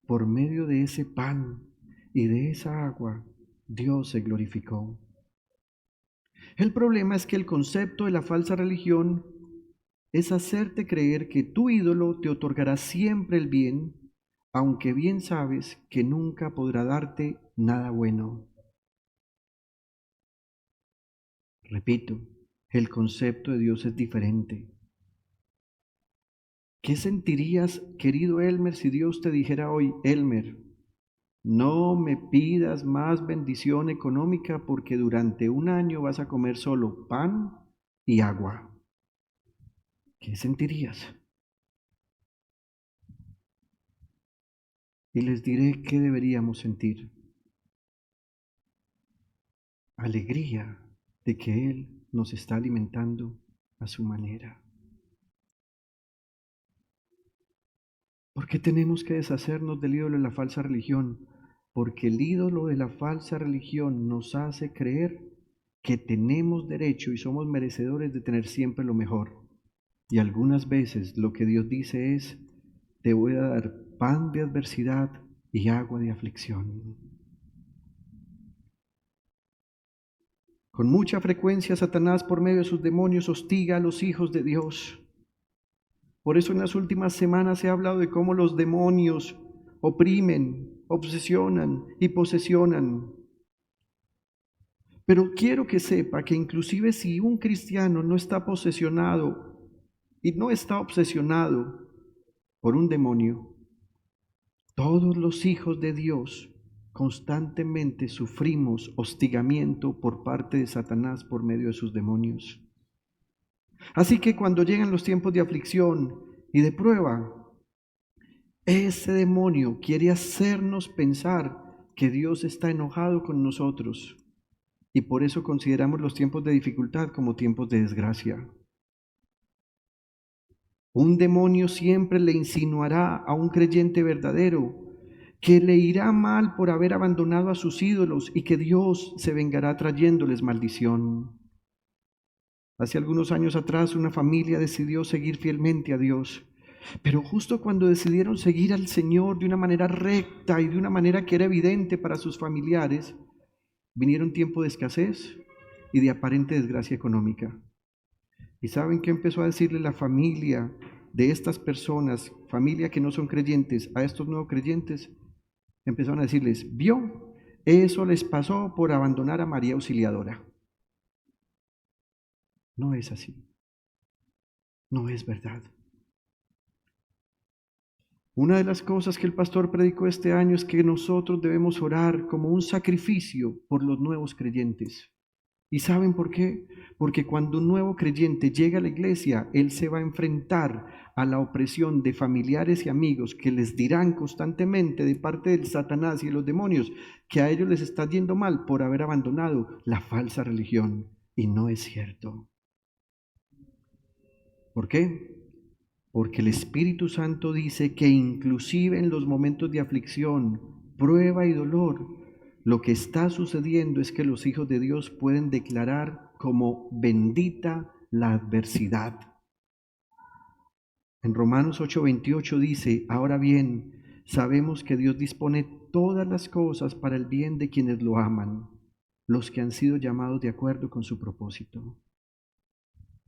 Por medio de ese pan y de esa agua, Dios se glorificó. El problema es que el concepto de la falsa religión es hacerte creer que tu ídolo te otorgará siempre el bien, aunque bien sabes que nunca podrá darte nada bueno. Repito, el concepto de Dios es diferente. ¿Qué sentirías, querido Elmer, si Dios te dijera hoy: Elmer, no me pidas más bendición económica porque durante un año vas a comer solo pan y agua? ¿Qué sentirías? Y les diré qué deberíamos sentir: alegría de que Él nos está alimentando a su manera. ¿Por qué tenemos que deshacernos del ídolo de la falsa religión? Porque el ídolo de la falsa religión nos hace creer que tenemos derecho y somos merecedores de tener siempre lo mejor. Y algunas veces lo que Dios dice es: te voy a dar pan de adversidad y agua de aflicción. Con mucha frecuencia Satanás, por medio de sus demonios, hostiga a los hijos de Dios. Por eso en las últimas semanas se ha hablado de cómo los demonios oprimen, obsesionan y posesionan. Pero quiero que sepa que inclusive si un cristiano no está posesionado y no está obsesionado por un demonio, todos los hijos de Dios constantemente sufrimos hostigamiento por parte de Satanás por medio de sus demonios. Así que cuando llegan los tiempos de aflicción y de prueba, ese demonio quiere hacernos pensar que Dios está enojado con nosotros, y por eso consideramos los tiempos de dificultad como tiempos de desgracia. Un demonio siempre le insinuará a un creyente verdadero que le irá mal por haber abandonado a sus ídolos y que Dios se vengará trayéndoles maldición. Hace algunos años atrás una familia decidió seguir fielmente a Dios, pero justo cuando decidieron seguir al Señor de una manera recta y de una manera que era evidente para sus familiares, vinieron tiempos de escasez y de aparente desgracia económica. ¿Y saben qué empezó a decirle la familia de estas personas, familia que no son creyentes, a estos nuevos creyentes? Empezaron a decirles: ¿vio? Eso les pasó por abandonar a María Auxiliadora. No es así. No es verdad. Una de las cosas que el pastor predicó este año es que nosotros debemos orar como un sacrificio por los nuevos creyentes. ¿Y saben por qué? Porque cuando un nuevo creyente llega a la iglesia, él se va a enfrentar a la opresión de familiares y amigos que les dirán constantemente de parte del Satanás y de los demonios que a ellos les está yendo mal por haber abandonado la falsa religión. Y no es cierto. ¿Por qué? Porque el Espíritu Santo dice que inclusive en los momentos de aflicción, prueba y dolor, lo que está sucediendo es que los hijos de Dios pueden declarar como bendita la adversidad. En Romanos 8:28 dice: ahora bien, sabemos que Dios dispone todas las cosas para el bien de quienes lo aman, los que han sido llamados de acuerdo con su propósito.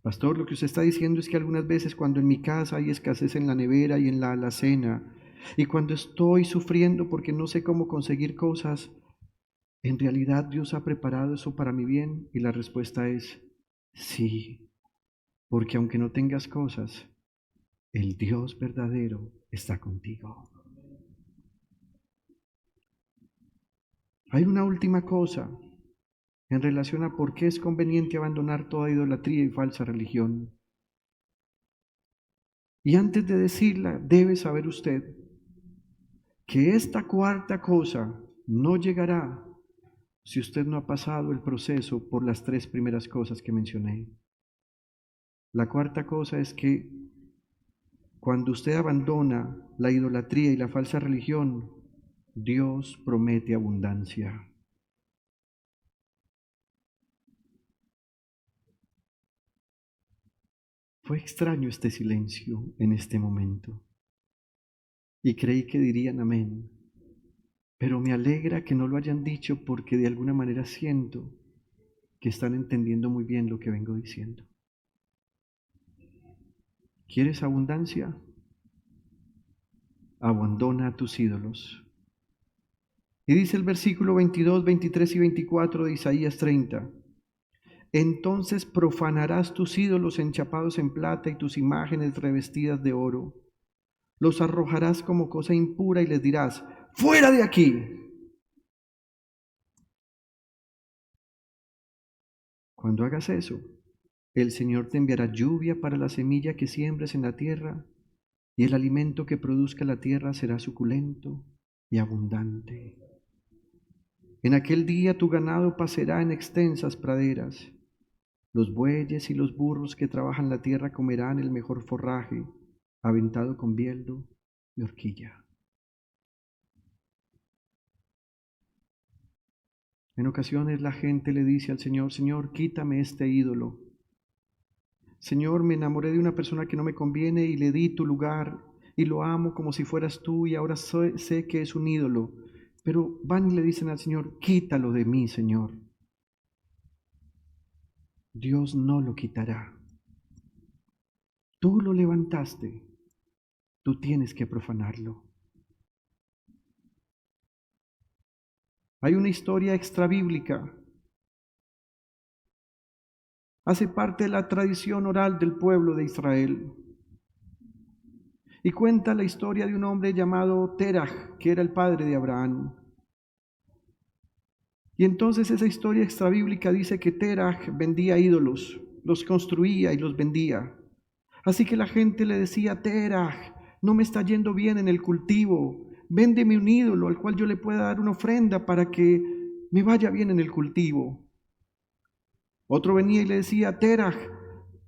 Pastor, lo que usted está diciendo es que algunas veces cuando en mi casa hay escasez en la nevera y en la alacena, y cuando estoy sufriendo porque no sé cómo conseguir cosas, ¿En realidad Dios ha preparado eso para mi bien? Y la respuesta es sí, porque aunque no tengas cosas, el Dios verdadero está contigo. Hay una última cosa en relación a por qué es conveniente abandonar toda idolatría y falsa religión. Y antes de decirla, debe saber usted que esta cuarta cosa no llegará si usted no ha pasado el proceso por las tres primeras cosas que mencioné. La cuarta cosa es que cuando usted abandona la idolatría y la falsa religión, Dios promete abundancia. Fue extraño este silencio en este momento y creí que dirían amén, pero me alegra que no lo hayan dicho porque de alguna manera siento que están entendiendo muy bien lo que vengo diciendo. ¿Quieres abundancia? Abandona tus ídolos. Y dice el versículo 22, 23 y 24 de Isaías 30. Entonces profanarás tus ídolos enchapados en plata y tus imágenes revestidas de oro. Los arrojarás como cosa impura y les dirás, ¡fuera de aquí! Cuando hagas eso, el Señor te enviará lluvia para la semilla que siembres en la tierra, y el alimento que produzca la tierra será suculento y abundante. En aquel día tu ganado pasará en extensas praderas. Los bueyes y los burros que trabajan la tierra comerán el mejor forraje, aventado con bieldo y horquilla. En ocasiones la gente le dice al Señor, Señor, quítame este ídolo. Señor, me enamoré de una persona que no me conviene y le di tu lugar y lo amo como si fueras tú y ahora sé que es un ídolo. Pero van y le dicen al Señor, quítalo de mí, Señor. Dios no lo quitará. Tú lo levantaste, tú tienes que profanarlo. Hay una historia extrabíblica. Hace parte de la tradición oral del pueblo de Israel. Y cuenta la historia de un hombre llamado Terach, que era el padre de Abraham. Y entonces esa historia extrabíblica dice que Terach vendía ídolos, los construía y los vendía. Así que la gente le decía, Terach, no me está yendo bien en el cultivo, véndeme un ídolo al cual yo le pueda dar una ofrenda para que me vaya bien en el cultivo. Otro venía y le decía, Terach,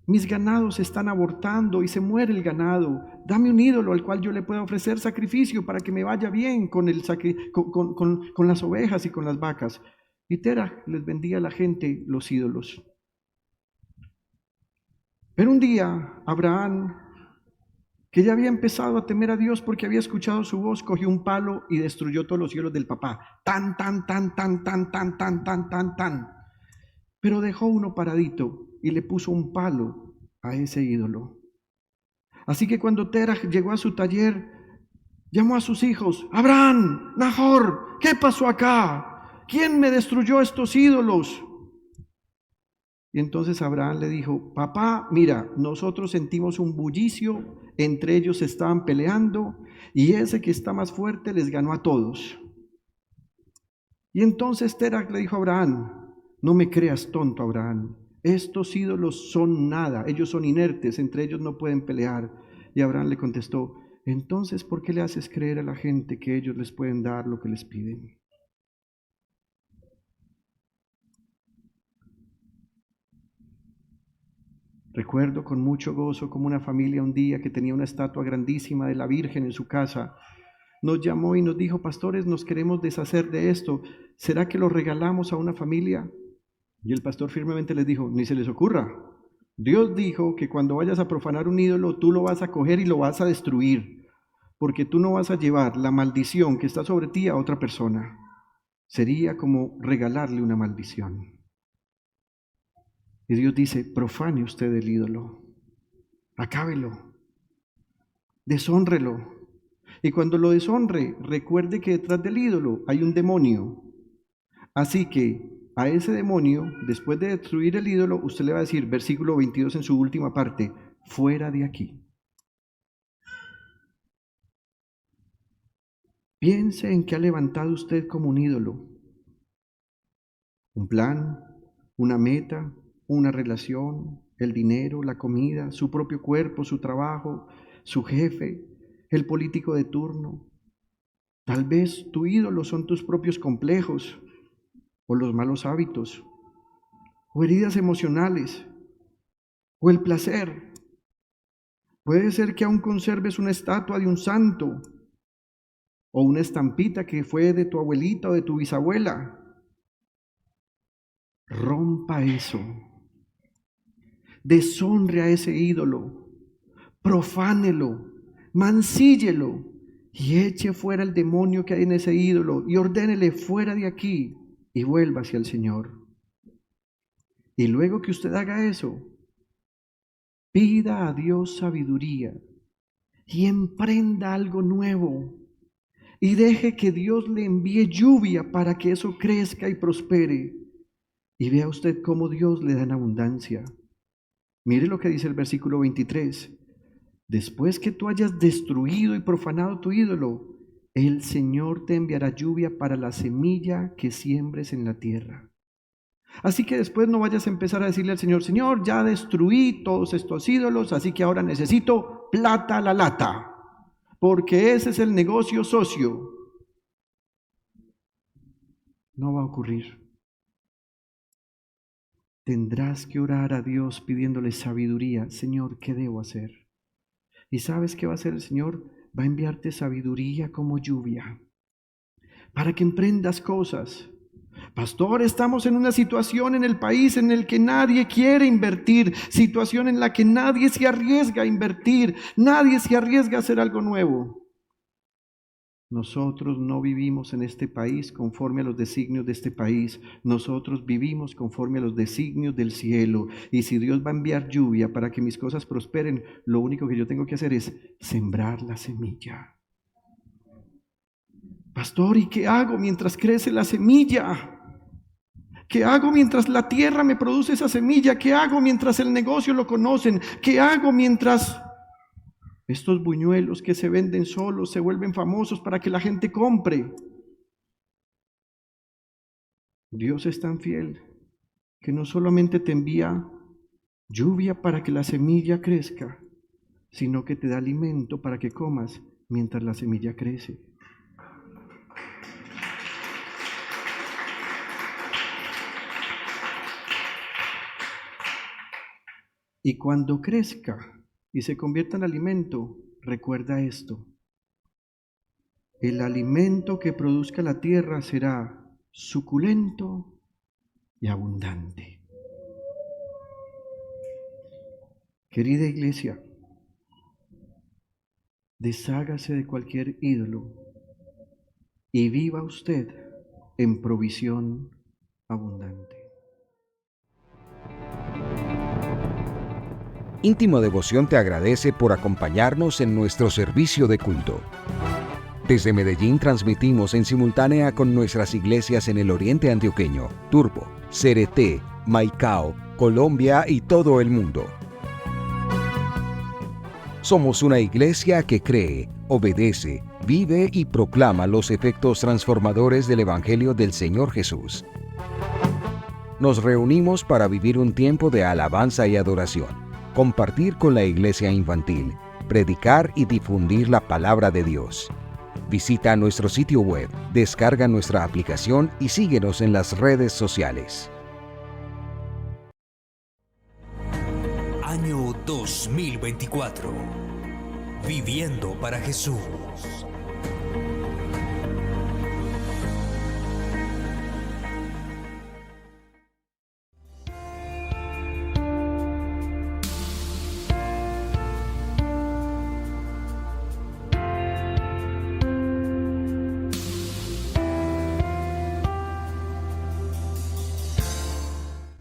mis ganados están abortando y se muere el ganado, dame un ídolo al cual yo le pueda ofrecer sacrificio para que me vaya bien con las ovejas y con las vacas. Y Terach les vendía a la gente los ídolos. Pero un día Abraham, que ya había empezado a temer a Dios porque había escuchado su voz, cogió un palo y destruyó todos los ídolos del papá. Tan. Pero dejó uno paradito y le puso un palo a ese ídolo. Así que cuando Terach llegó a su taller, llamó a sus hijos, Abraham, Nahor, ¿qué pasó acá? ¿Quién me destruyó estos ídolos? Y entonces Abraham le dijo, papá, mira, nosotros sentimos un bullicio, entre ellos estaban peleando y ese que está más fuerte les ganó a todos. Y entonces Terach le dijo a Abraham, no me creas tonto, Abraham, estos ídolos son nada, ellos son inertes, entre ellos no pueden pelear. Y Abraham le contestó, entonces, ¿por qué le haces creer a la gente que ellos les pueden dar lo que les piden? Recuerdo con mucho gozo como una familia un día que tenía una estatua grandísima de la Virgen en su casa, nos llamó y nos dijo, pastores, nos queremos deshacer de esto, ¿será que lo regalamos a una familia? Y el pastor firmemente les dijo, ni se les ocurra. Dios dijo que cuando vayas a profanar un ídolo, tú lo vas a coger y lo vas a destruir, porque tú no vas a llevar la maldición que está sobre ti a otra persona. Sería como regalarle una maldición. Y Dios dice, profane usted el ídolo, acábelo, deshónrelo. Y cuando lo deshonre, recuerde que detrás del ídolo hay un demonio. Así que a ese demonio, después de destruir el ídolo, usted le va a decir, versículo 22 en su última parte, fuera de aquí. Piense en qué ha levantado usted como un ídolo. Un plan, una meta, una relación, el dinero, la comida, su propio cuerpo, su trabajo, su jefe, el político de turno. Tal vez tu ídolo son tus propios complejos o los malos hábitos o heridas emocionales o el placer. Puede ser que aún conserves una estatua de un santo o una estampita que fue de tu abuelita o de tu bisabuela. Rompa eso. Deshonre a ese ídolo. Profánelo. Mancíllelo. Y eche fuera el demonio que hay en ese ídolo. Y ordénele fuera de aquí. Y vuelva hacia el Señor. Y luego que usted haga eso, pida a Dios sabiduría. Y emprenda algo nuevo. Y deje que Dios le envíe lluvia para que eso crezca y prospere. Y vea usted cómo Dios le da en abundancia. Mire lo que dice el versículo 23. Después que tú hayas destruido y profanado tu ídolo, el Señor te enviará lluvia para la semilla que siembres en la tierra. Así que después no vayas a empezar a decirle al Señor, Señor, ya destruí todos estos ídolos, así que ahora necesito plata a la lata. Porque ese es el negocio socio. No va a ocurrir. Tendrás que orar a Dios pidiéndole sabiduría. Señor, ¿qué debo hacer? ¿Y sabes qué va a hacer el Señor? Va a enviarte sabiduría como lluvia para que emprendas cosas. Pastor, estamos en una situación en el país en el que nadie quiere invertir, situación en la que nadie se arriesga a invertir, nadie se arriesga a hacer algo nuevo. Nosotros no vivimos en este país conforme a los designios de este país, nosotros vivimos conforme a los designios del cielo. Y si Dios va a enviar lluvia para que mis cosas prosperen, lo único que yo tengo que hacer es sembrar la semilla. Pastor, ¿y qué hago mientras crece la semilla? ¿Qué hago mientras la tierra me produce esa semilla? ¿Qué hago mientras el negocio lo conocen? ¿Qué hago mientras estos buñuelos que se venden solos se vuelven famosos para que la gente compre? Dios es tan fiel que no solamente te envía lluvia para que la semilla crezca, sino que te da alimento para que comas mientras la semilla crece. Y cuando crezca y se convierta en alimento, recuerda esto. El alimento que produzca la tierra será suculento y abundante. Querida iglesia, deshágase de cualquier ídolo y viva usted en provisión abundante. Íntimo Devoción te agradece por acompañarnos en nuestro servicio de culto. Desde Medellín transmitimos en simultánea con nuestras iglesias en el Oriente Antioqueño, Turbo, Cereté, Maicao, Colombia y todo el mundo. Somos una iglesia que cree, obedece, vive y proclama los efectos transformadores del Evangelio del Señor Jesús. Nos reunimos para vivir un tiempo de alabanza y adoración, compartir con la iglesia infantil, predicar y difundir la palabra de Dios. Visita nuestro sitio web, descarga nuestra aplicación y síguenos en las redes sociales. Año 2024. Viviendo para Jesús.